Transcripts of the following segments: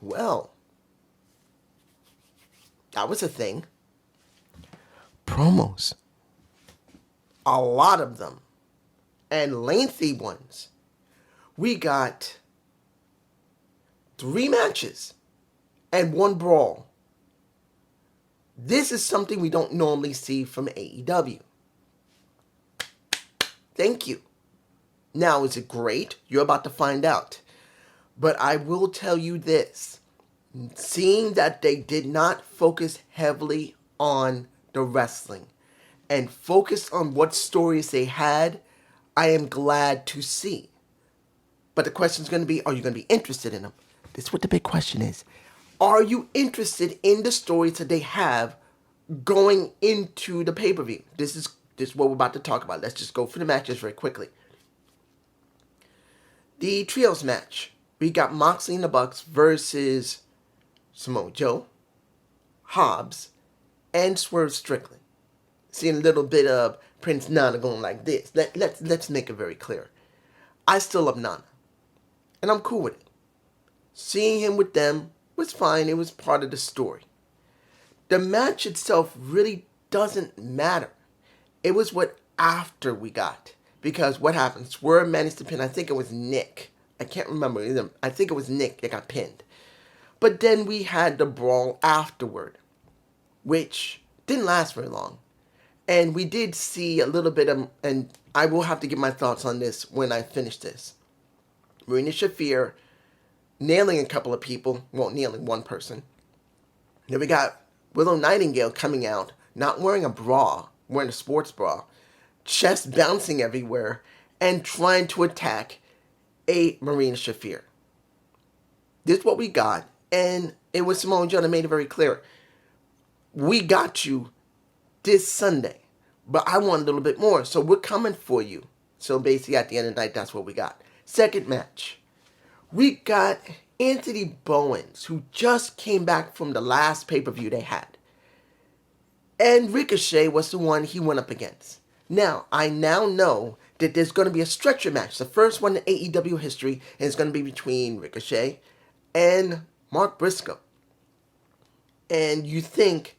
Well, that was a thing. Promos. A lot of them. And lengthy ones. We got 3 matches and 1 brawl. This is something we don't normally see from AEW. Thank you. Now, is it great? You're about to find out. But I will tell you this. Seeing that they did not focus heavily on the wrestling and focus on what stories they had, I am glad to see. But the question is going to be, are you going to be interested in them? This is what the big question is. Are you interested in the stories that they have going into the pay-per-view? This is what we're about to talk about. Let's just go for the matches very quickly. The trios match. We got Moxley and the Bucks versus Samoa Joe, Hobbs, and Swerve Strickland. Seeing a little bit of Prince Nana going like this. Let's make it very clear. I still love Nana. And I'm cool with it. Seeing him with them was fine. It was part of the story. The match itself really doesn't matter. It was what after we got. Because what happened? Swerve managed to pin, I think it was Nick. I can't remember. I think it was Nick that got pinned. But then we had the brawl afterward, which didn't last very long. And we did see a little bit of, and I will have to give my thoughts on this when I finish this. Marina Shafir nailing a couple of people, well, nailing one person. Then we got Willow Nightingale coming out, not wearing a bra, wearing a sports bra, chest bouncing everywhere, and trying to attack a Marina Shafir. This is what we got, and it was Samoa Joe that made it very clear. We got you this Sunday, but I want a little bit more, so we're coming for you. So basically, at the end of the night, that's what we got. Second match. We got Anthony Bowens, who just came back from the last pay-per-view they had. And Ricochet was the one he went up against. Now, I now know that there's going to be a stretcher match. The first one in AEW history is going to be between Ricochet and Mark Briscoe. And you think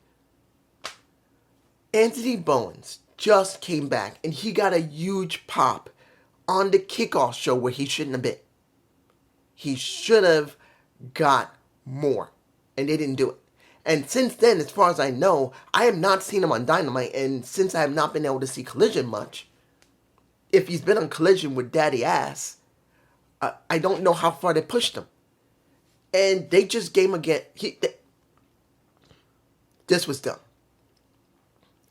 Anthony Bowens just came back and he got a huge pop on the kickoff show where he shouldn't have been. He should have got more, and they didn't do it. And since then, as far as I know, I have not seen him on Dynamite, and since I have not been able to see Collision much, if he's been on Collision with Daddy Ass, I don't know how far they pushed him. And they just gave him again. This was dumb.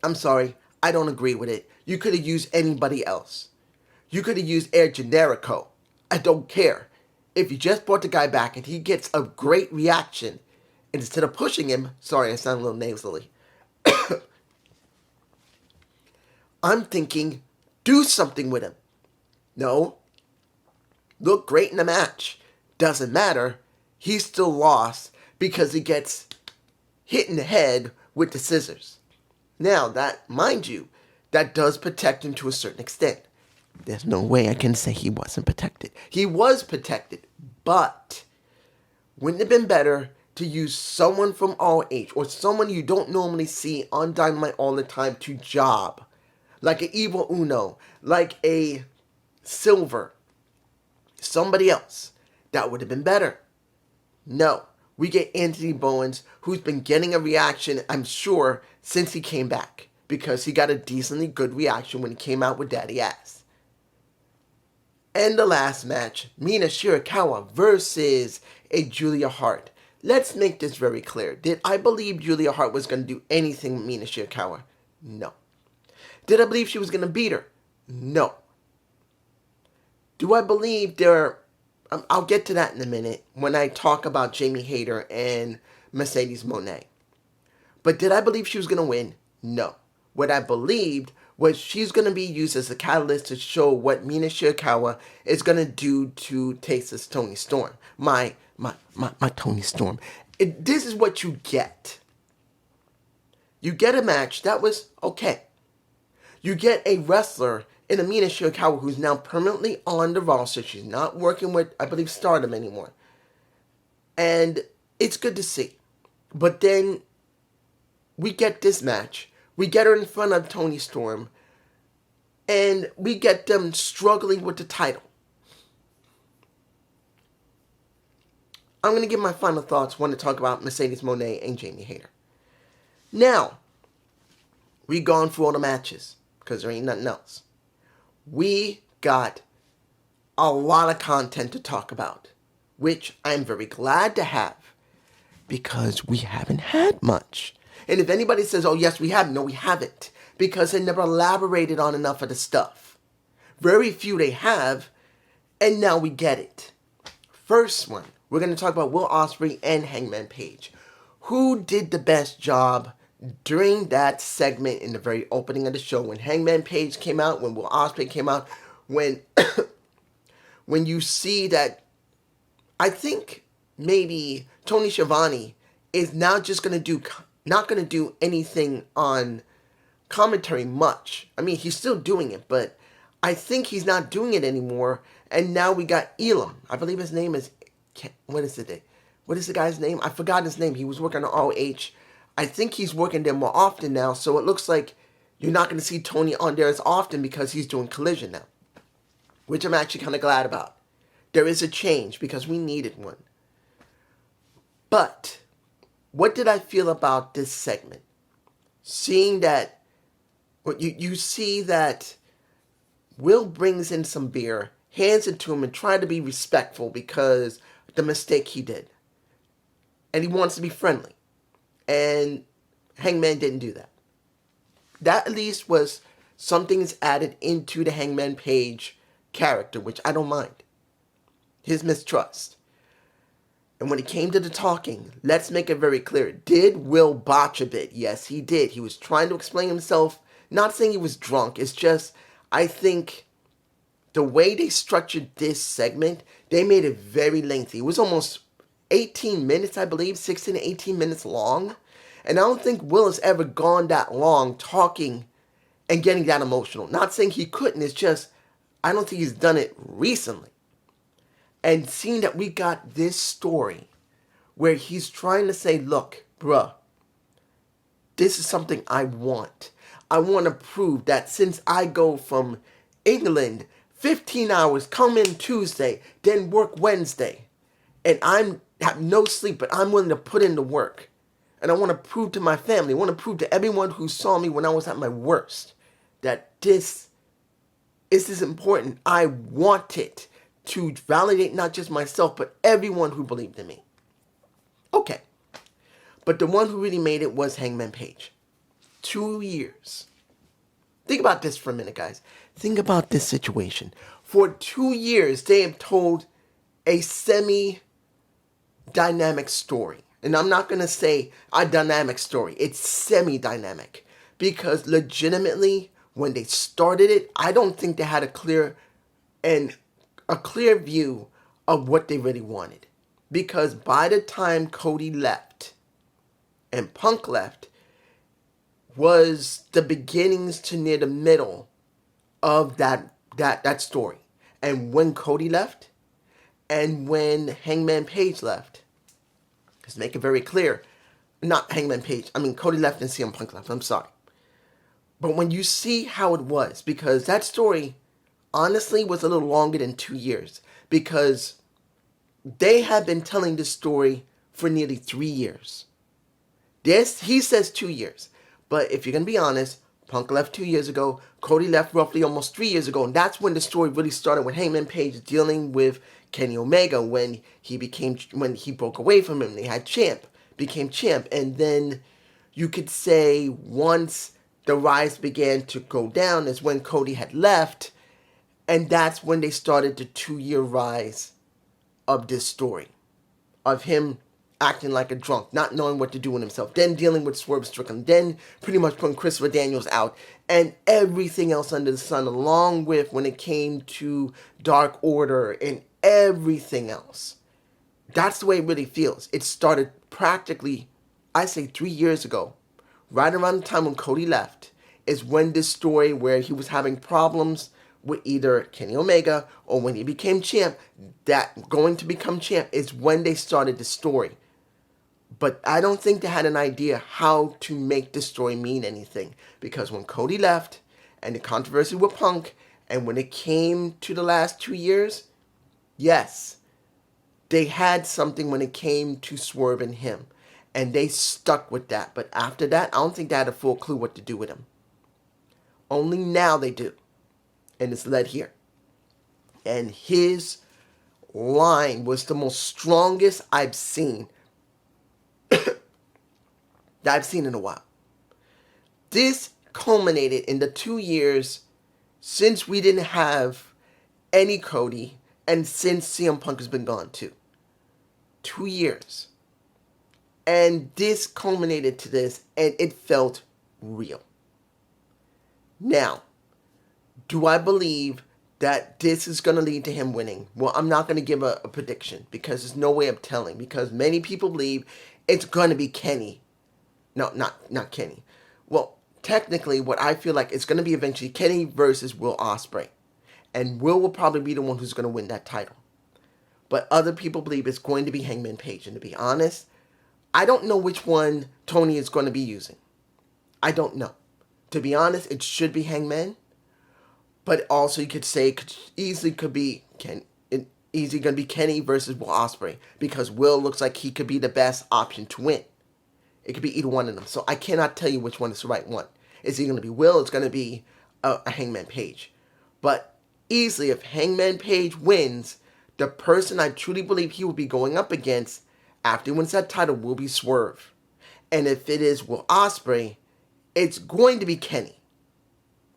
I'm sorry, I don't agree with it. You could have used anybody else. You could have used Air Generico. I don't care. If you just brought the guy back and he gets a great reaction, and instead of pushing him, sorry, I sound a little nasally. I'm thinking, do something with him. No. Look great in the match. Doesn't matter. He still lost because he gets hit in the head with the scissors. Now, that, mind you, that does protect him to a certain extent. There's no way I can say he wasn't protected. He was protected, but wouldn't it have been better to use someone from ROH or someone you don't normally see on Dynamite all the time to job? Like an Evil Uno, like a Silver, somebody else. That would have been better. No, we get Anthony Bowens, who's been getting a reaction, I'm sure, since he came back. Because he got a decently good reaction when he came out with Daddy Ass. And the last match, Mina Shirakawa versus a Julia Hart. Let's make this very clear. Did I believe Julia Hart was going to do anything with Mina Shirakawa? No. Did I believe she was going to beat her? No. Do I believe I'll get to that in a minute when I talk about Jamie Hayter and Mercedes Moné. But did I believe she was going to win? No. What I believed was she's going to be used as a catalyst to show what Mina Shirakawa is going to do to Tasa's Tony Storm. My Tony Storm. This is what you get. You get a match that was okay. You get a wrestler in Mina Shirakawa who's now permanently on the roster. She's not working with, I believe, Stardom anymore. And It's good to see. But then we get this match. We get her in front of Toni Storm. And we get them struggling with the title. I'm going to give my final thoughts when to talk about Mercedes Moné and Jamie Hayter. Now, we gone through all the matches because there ain't nothing else. We got a lot of content to talk about, which I'm very glad to have because we haven't had much. And if anybody says, oh yes, we have, no, we haven't, because they never elaborated on enough of the stuff. Very few they have, and now we get it. First one, we're going to talk about Will Ospreay and Hangman Page. Who did the best job during that segment in the very opening of the show when Hangman Page came out, when Will Ospreay came out, when when you see that I think maybe Tony Schiavone is now just going to not going to do anything on commentary much. I mean, he's still doing it, but I think he's not doing it anymore. And now we got Elam. I believe his name is, what is the guy's name? I forgot his name. He was working on ROH. I think he's working there more often now, so it looks like you're not going to see Tony on there as often because he's doing Collision now, which I'm actually kind of glad about. There is a change because we needed one. But what did I feel about this segment? Seeing that, you see that Will brings in some beer, hands it to him, and try to be respectful because the mistake he did. And he wants to be friendly. And Hangman didn't do that. That at least was something that's added into the Hangman Page character, which I don't mind. His mistrust. And when it came to the talking, let's make it very clear. Did Will botch a bit? Yes, he did. He was trying to explain himself. Not saying he was drunk. It's just, I think the way they structured this segment, they made it very lengthy. It was almost 18 minutes, I believe, 16 to 18 minutes long. And I don't think Will has ever gone that long talking and getting that emotional. Not saying he couldn't, it's just, I don't think he's done it recently. And seeing that we got this story where he's trying to say, look, bruh, this is something I want. I want to prove that since I go from England, 15 hours, come in Tuesday, then work Wednesday, and I have no sleep, but I'm willing to put in the work. And I want to prove to my family, I want to prove to everyone who saw me when I was at my worst, that this is important. I want it to validate not just myself, but everyone who believed in me. Okay. But the one who really made it was Hangman Page. 2 years. Think about this for a minute, guys. Think about this situation. For 2 years, they have told a semi-dynamic story. And I'm not going to say a dynamic story. It's semi-dynamic. Because legitimately, when they started it, I don't think they had a clear view of what they really wanted. Because by the time Cody left and Punk left was the beginnings to near the middle of that story. And when Cody left and when Hangman Page left, let's make it very clear, not Hangman Page, I mean Cody left and CM Punk left, I'm sorry. But when you see how it was, because that story honestly was a little longer than 2 years, because they have been telling this story for nearly 3 years. He says 2 years, but if you're going to be honest, Punk left 2 years ago, Cody left roughly almost 3 years ago, and that's when the story really started, when Hangman Page dealing with Kenny Omega, when he broke away from him, they became champ, and then you could say once the rise began to go down is when Cody had left, and that's when they started the 2-year rise of this story. Of him acting like a drunk, not knowing what to do with himself, then dealing with Swerve Strickland, then pretty much putting Christopher Daniels out, and everything else under the sun, along with when it came to Dark Order and everything else. That's the way it really feels. It started practically, I say 3 years ago, right around the time when Cody left, is when this story where he was having problems with either Kenny Omega or when he became champ, that going to become champ is when they started the story. But I don't think they had an idea how to make the story mean anything. Because when Cody left, and the controversy with Punk, and when it came to the last 2 years, yes, they had something when it came to Swerve and him. And they stuck with that. But after that, I don't think they had a full clue what to do with him. Only now they do. And it's led here. And his line was the most strongest I've seen that I've seen in a while. This culminated in the 2 years since we didn't have any Cody and since CM Punk has been gone too. 2 years. And this culminated to this, and it felt real. Now, do I believe that this is going to lead to him winning? Well, I'm not going to give a prediction because there's no way of telling. Because many people believe it's going to be Kenny. No, not Kenny. Well, technically, what I feel like it's going to be eventually Kenny versus Will Ospreay. And Will probably be the one who's going to win that title. But other people believe it's going to be Hangman Page. And to be honest, I don't know which one Tony is going to be using. I don't know. To be honest, it should be Hangman. But also you could say it easily could be easily going to be Kenny versus Will Ospreay. Because Will looks like he could be the best option to win. It could be either one of them. So I cannot tell you which one is the right one. Is it going to be Will? It's going to be a Hangman Page. But easily, if Hangman Page wins, the person I truly believe he will be going up against after he wins that title will be Swerve. And if it is Will Ospreay, it's going to be Kenny.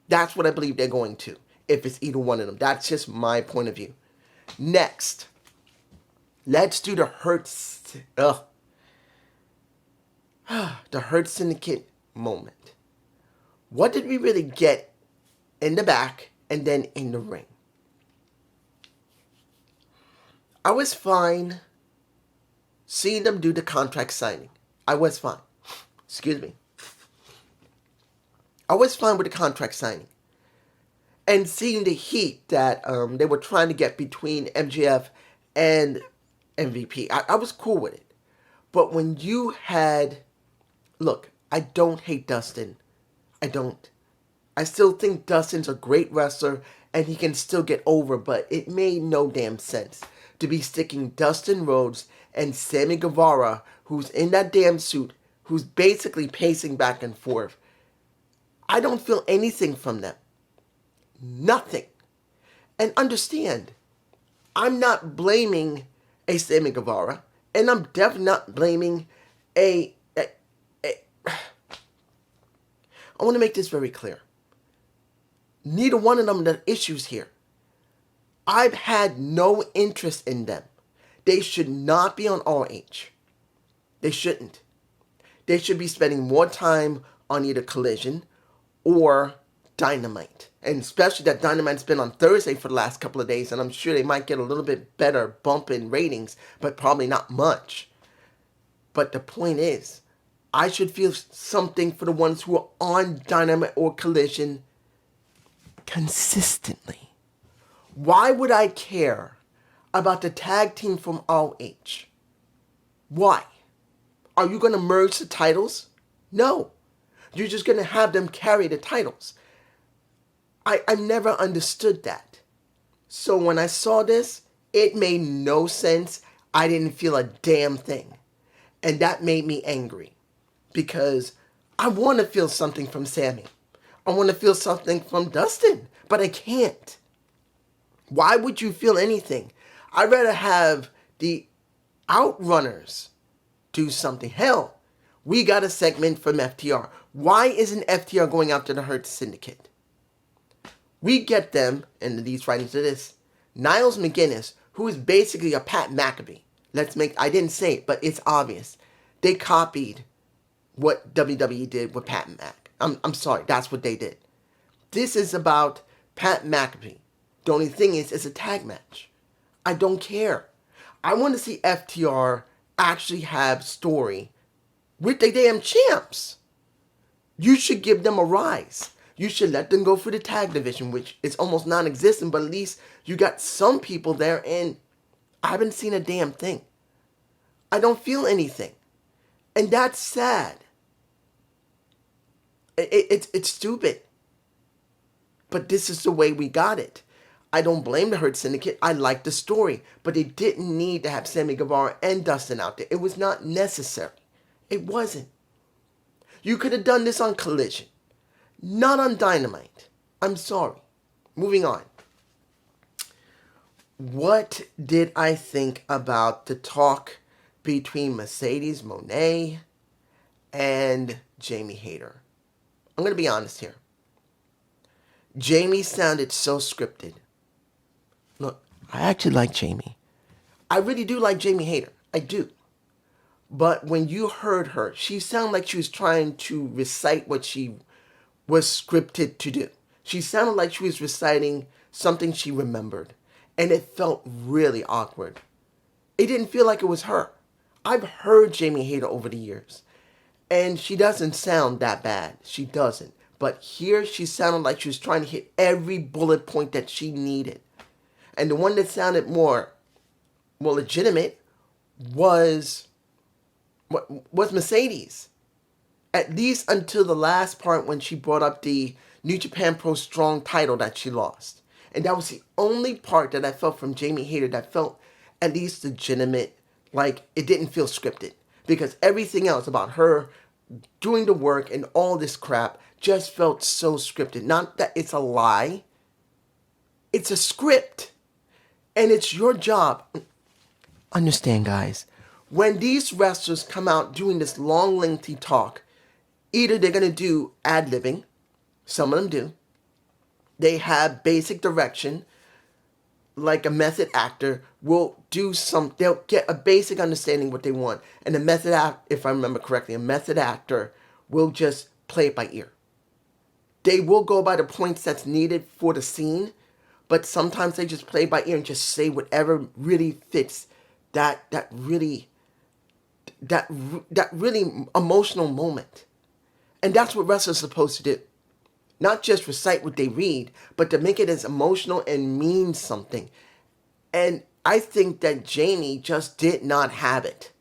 That's what I believe they're going to. If it's either one of them. That's just my point of view. Next, let's do the Hurt Syndicate moment. What did we really get in the back and then in the ring? I was fine seeing them do the contract signing. I was fine. Excuse me. I was fine with the contract signing. And seeing the heat that they were trying to get between MJF and MVP. I was cool with it. But when you had... Look, I don't hate Dustin. I don't. I still think Dustin's a great wrestler and he can still get over, but it made no damn sense to be sticking Dustin Rhodes and Sammy Guevara, who's in that damn suit, who's basically pacing back and forth. I don't feel anything from them. Nothing. And understand, I'm not blaming a Sammy Guevara, and I'm definitely not blaming I want to make this very clear. Neither one of them are issues here. I've had no interest in them. They should not be on ROH. They shouldn't. They should be spending more time on either Collision or Dynamite. And especially that Dynamite's been on Thursday for the last couple of days, and I'm sure they might get a little bit better bump in ratings, but probably not much. But the point is, I should feel something for the ones who are on Dynamite or Collision consistently. Why would I care about the tag team from ROH? Why? Are you going to merge the titles? No. You're just going to have them carry the titles. I never understood that. So when I saw this, it made no sense. I didn't feel a damn thing. And that made me angry. Because I want to feel something from Sammy. I want to feel something from Dustin. But I can't. Why would you feel anything? I'd rather have the Outrunners do something. Hell, we got a segment from FTR. Why isn't FTR going after the Hurt Syndicate? We get them, and these writings to this, Niles McGuinness, who is basically a Pat McAfee. I didn't say it, but it's obvious. They copied what WWE did with Pat Mac. I'm sorry, that's what they did. This is about Pat McAfee. The only thing is, it's a tag match. I don't care. I want to see FTR actually have story with the damn champs. You should give them a rise. You should let them go for the tag division, which is almost non-existent, but at least you got some people there, and I haven't seen a damn thing. I don't feel anything. And that's sad. It's stupid. But this is the way we got it. I don't blame the Hurt Syndicate. I like the story. But they didn't need to have Sammy Guevara and Dustin out there. It was not necessary. It wasn't. You could have done this on Collision, not on Dynamite. I'm sorry. Moving on. What did I think about the talk between Mercedes Moné and Jamie Hayter? I'm going to be honest here. Jamie sounded so scripted. Look, I actually like Jamie. I really do like Jamie Hayter. I do. But when you heard her, she sounded like she was trying to recite what she was scripted to do. She sounded like she was reciting something she remembered. And it felt really awkward. It didn't feel like it was her. I've heard Jamie Hayter over the years. And she doesn't sound that bad. She doesn't. But here she sounded like she was trying to hit every bullet point that she needed. And the one that sounded more legitimate was Mercedes. At least until the last part when she brought up the New Japan Pro Strong title that she lost. And that was the only part that I felt from Jamie Hayter that felt at least legitimate, like it didn't feel scripted. Because everything else about her doing the work and all this crap just felt so scripted. Not that it's a lie. It's a script. And it's your job. Understand, guys. When these wrestlers come out doing this long, lengthy talk, either they're going to do ad-libbing. Some of them do. They have basic direction. Like a method actor will do they'll get a basic understanding what they want. And a method act, if I remember correctly, a method actor will just play it by ear. They will go by the points that's needed for the scene, but sometimes they just play by ear and just say whatever really fits that really emotional moment. And that's what wrestlers are supposed to do. Not just recite what they read, but to make it as emotional and mean something. And I think that Jamie just did not have it.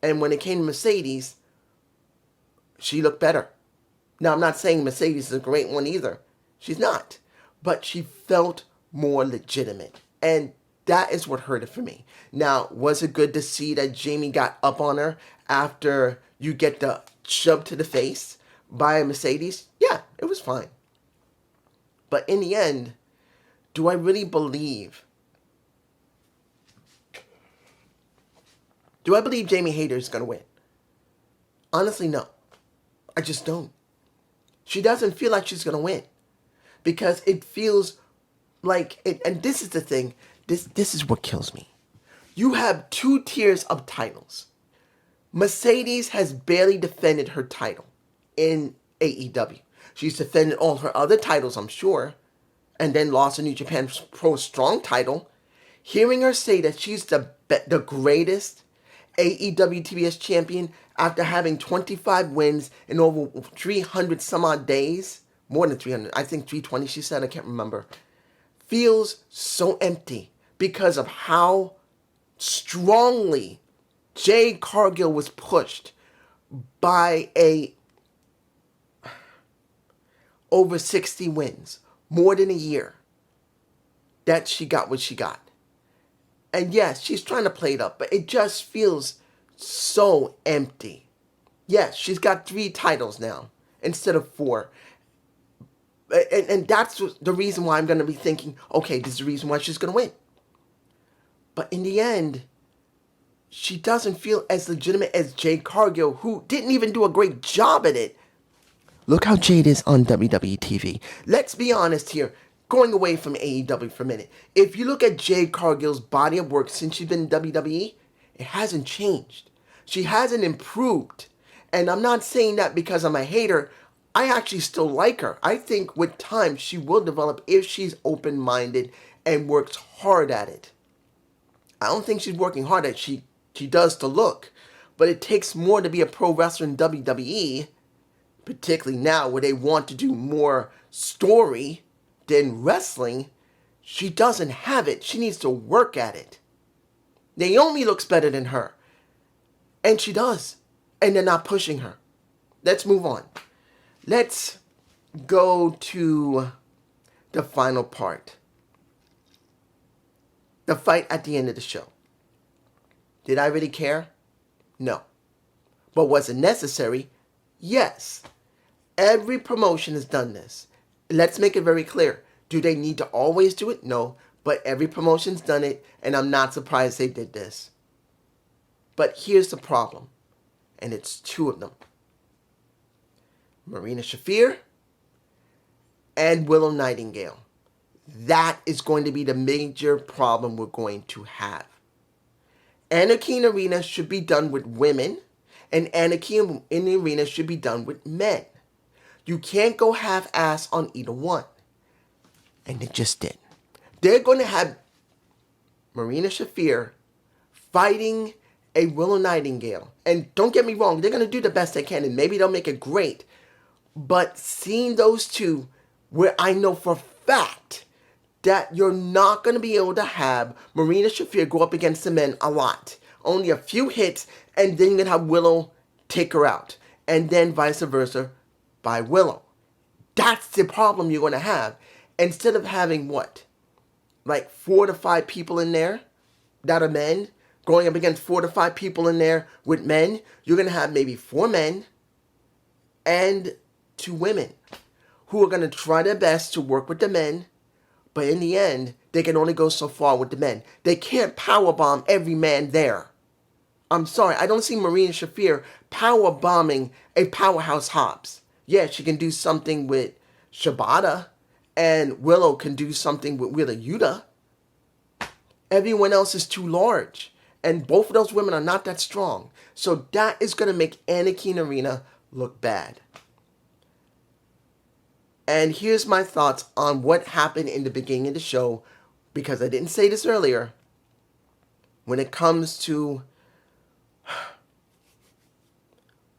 And when it came to Mercedes, she looked better. Now, I'm not saying Mercedes is a great one either. She's not. But she felt more legitimate. And that is what hurt it for me. Now, was it good to see that Jamie got up on her after you get the shove to the face by a Mercedes? Yeah, it was fine. But in the end, do I really believe? Do I believe Jamie Hayter is going to win? Honestly, no. I just don't. She doesn't feel like she's going to win. Because it feels like, and this is the thing, this is what kills me. You have two tiers of titles. Mercedes has barely defended her title in AEW. She's defended all her other titles, I'm sure, and then lost a New Japan Pro Strong title. Hearing her say that she's the greatest AEW TBS champion after having 25 wins in over 300 some odd days, more than 300, I think 320 she said, I can't remember, feels so empty because of how strongly Jade Cargill was pushed by over 60 wins, more than a year, that she got what she got. And yes, she's trying to play it up, but it just feels so empty. Yes, she's got 3 titles now instead of 4. And that's the reason why I'm going to be thinking, okay, this is the reason why she's going to win. But in the end, she doesn't feel as legitimate as Jade Cargill, who didn't even do a great job at it. Look how Jade is on WWE TV. Let's be honest here, going away from AEW for a minute. If you look at Jade Cargill's body of work since she's been in WWE, it hasn't changed. She hasn't improved. And I'm not saying that because I'm a hater. I actually still like her. I think with time she will develop if she's open-minded and works hard at it. I don't think she's working hard at it. She does to look. But it takes more to be a pro wrestler in WWE, particularly now where they want to do more story than wrestling. She doesn't have it. She needs to work at it. Naomi looks better than her. And she does. and they're not pushing her. Let's move on. Let's go to the final part. The fight at the end of the show. Did I really care? No. But was it necessary? Yes. Every promotion has done this. Let's make it very clear. Do they need to always do it? No. But every promotion's done it, and I'm not surprised they did this. But here's the problem, and it's two of them. Marina Shafir and Willow Nightingale. That is going to be the major problem we're going to have. Anarchy in Arena should be done with women, and Anarchy in the Arena should be done with men. You can't go half-ass on either one. And it just did. They're going to have Marina Shafir fighting a Willow Nightingale. And don't get me wrong, they're going to do the best they can, and maybe they'll make it great. But seeing those two, where I know for a fact that you're not going to be able to have Marina Shafir go up against the men a lot. Only a few hits, and then you're going to have Willow take her out. And then vice versa by Willow. That's the problem you're going to have. Instead of having what? Like 4 to 5 people in there that are men, going up against 4 to 5 people in there with men, you're going to have maybe 4 men and 2 women who are going to try their best to work with the men, but in the end, they can only go so far with the men. They can't powerbomb every man there. I'm sorry, I don't see Marina Shafir powerbombing a powerhouse Hobbs. Yeah, she can do something with Shibata, and Willow can do something with Wheeler Yuta. Everyone else is too large, and both of those women are not that strong. So that is going to make Anarchy in Arena look bad. And here's my thoughts on what happened in the beginning of the show, because I didn't say this earlier. When it comes to,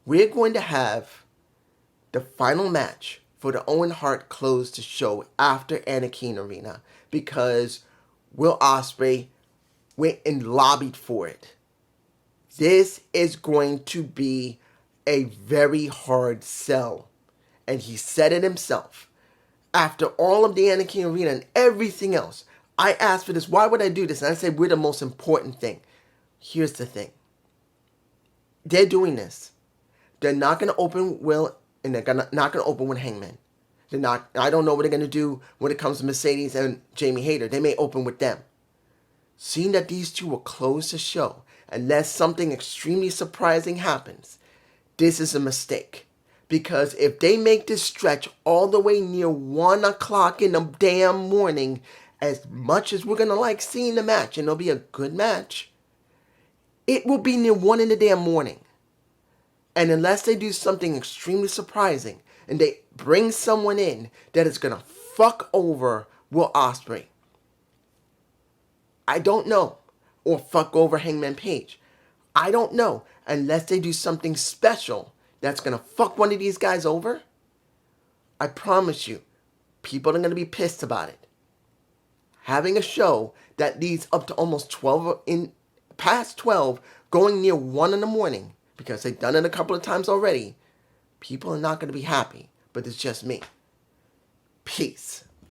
we're going to have the final match for the Owen Hart close the show after Anarchy in Arena, because Will Ospreay went and lobbied for it. This is going to be a very hard sell. And he said it himself. After all of the Anarchy Arena and everything else, I asked for this. Why would I do this? And I said, we're the most important thing. Here's the thing. They're doing this. They're not going to open Will, and they're not going to open with Hangman. They're not. I don't know what they're going to do when it comes to Mercedes and Jamie Hayter. They may open with them. Seeing that these two will close the show, unless something extremely surprising happens, this is a mistake. Because if they make this stretch all the way near 1 o'clock in the damn morning, as much as we're going to like seeing the match, and it'll be a good match, it will be near 1 in the damn morning. And unless they do something extremely surprising, and they bring someone in that is going to fuck over Will Ospreay, I don't know. Or fuck over Hangman Page. I don't know. Unless they do something special that's going to fuck one of these guys over, I promise you, people are going to be pissed about it. Having a show that leads up to almost 12, past 12, going near 1 in the morning, because they've done it a couple of times already, people are not going to be happy. But it's just me. Peace.